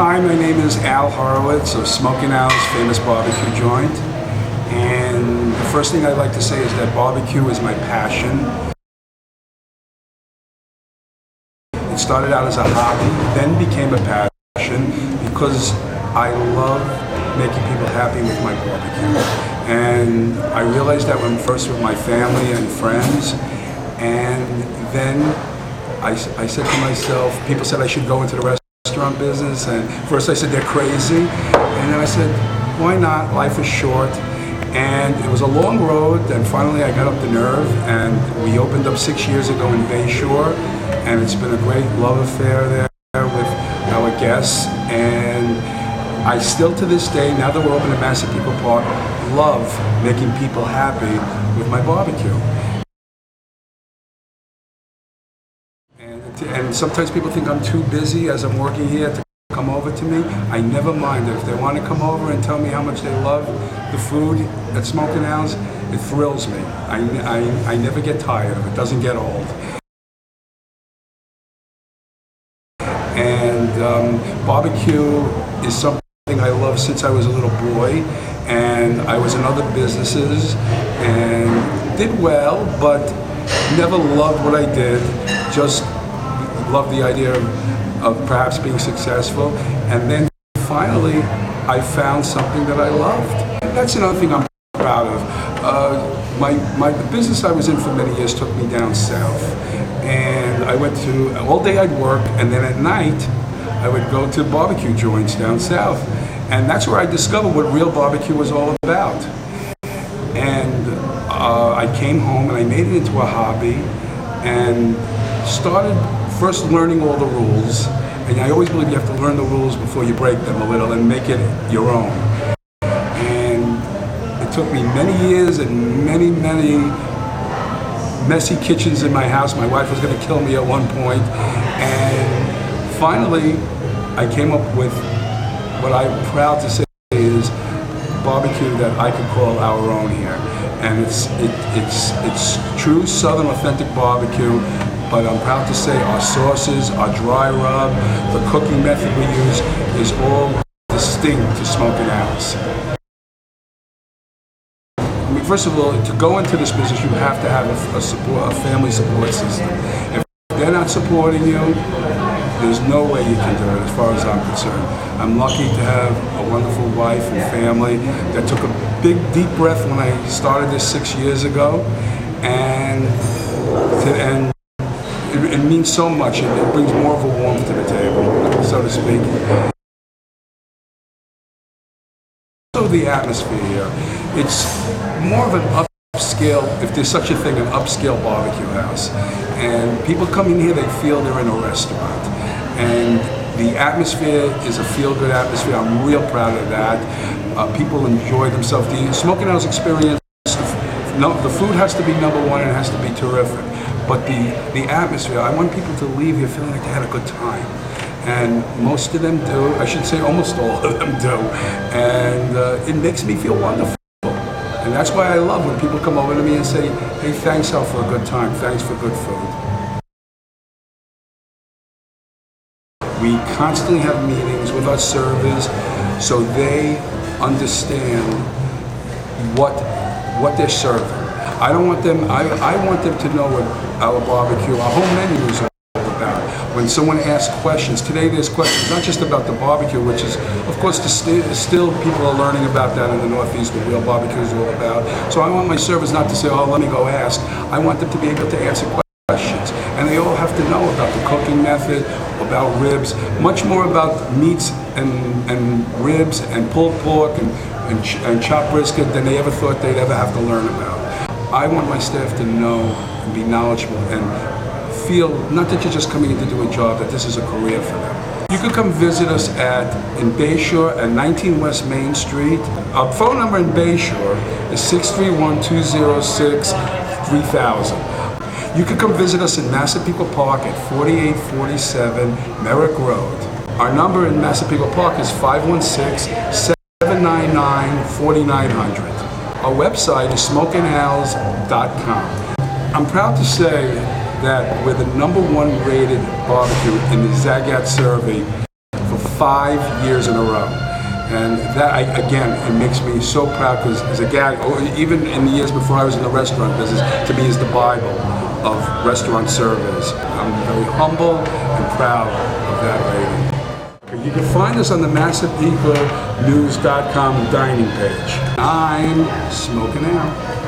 Hi, my name is Al Horowitz of Smokin' famous barbecue joint. And the first thing I'd like to say is that barbecue is my passion. It started out as a hobby, then became a passion because I love making people happy with my barbecue. And I realized that when first with my family and friends, and then I said to myself, people said I should go into the restaurant business, and first I said they're crazy, and then I said, why not? Life is short. And it was a long road, and finally I got up the nerve, and we opened up 6 years ago in Bayshore, and it's been a great love affair there with our guests. And I still to this day, now that we're open at Massapequa Park, love making people happy with my barbecue. And sometimes people think I'm too busy as I'm working here to come over to me. I never mind it. If they want to come over and tell me how much they love the food at Smokin' it thrills me. I never get tired of it. It doesn't get old. And barbecue is something I love since I was a little boy. And I was in other businesses and did well, but never loved what I did. Just loved the idea of perhaps being successful, and then finally I found something that I loved. That's another thing I'm proud of. The business I was in for many years took me down south, and I went to, all day I'd work, and then at night I would go to barbecue joints down south, and that's where I discovered what real barbecue was all about. And I came home and I made it into a hobby and started first learning all the rules, and I always believe you have to learn the rules before you break them a little and make it your own. And it took me many years and many messy kitchens in my house. My wife was going to kill me at one point, and finally I came up with what I'm proud to say is barbecue that I could call our own here. And it's true Southern authentic barbecue. But I'm proud to say our sauces, our dry rub, the cooking method we use is all distinct to Smokin' I mean, first of all, to go into this business, you have to have a family support system. If they're not supporting you, there's no way you can do it as far as I'm concerned. I'm lucky to have a wonderful wife and family that took a big, deep breath when I started this 6 years ago. And it means so much. It brings more of a warmth to the table, so to speak. So the atmosphere here, it's more of an upscale, if there's such a thing, an upscale barbecue house. And people come in here, they feel they're in a restaurant. And the atmosphere is a feel-good atmosphere. I'm real proud of that. People enjoy themselves. The Smokin' experience, the food has to be number one and it has to be terrific. But the atmosphere, I want people to leave here feeling like they had a good time. And most of them do. I should say almost all of them do. And it makes me feel wonderful. And that's why I love when people come over to me and say, hey, thanks Al for a good time, thanks for good food. We constantly have meetings with our servers so they understand what they're serving. I don't want them, I want them to know what our barbecue, our whole menu is all about. When someone asks questions, today there's questions not just about the barbecue, which is, of course, still people are learning about that in the Northeast, what real barbecue is all about. So I want my servers not to say, oh, let me go ask. I want them to be able to answer questions. And they all have to know about the cooking method, about ribs, much more about meats and ribs and pulled pork and chopped brisket than they ever thought they'd ever have to learn about. I want my staff to know and be knowledgeable and feel, not that you're just coming in to do a job, that this is a career for them. You can come visit us in Bayshore at 19 West Main Street. Our phone number in Bayshore is 631-206-3000. You can come visit us in Massapequa Park at 4847 Merrick Road. Our number in Massapequa Park is 516-799-4900. Our website is smokinals.com. I'm proud to say that we're the #1 rated barbecue in the Zagat survey for 5 years in a row. And that, again, it makes me so proud because Zagat, even in the years before I was in the restaurant business, to me is the Bible of restaurant service. I'm very humble and proud of that lady. You can find us on the Massapequa News.com dining page. I'm smoking out.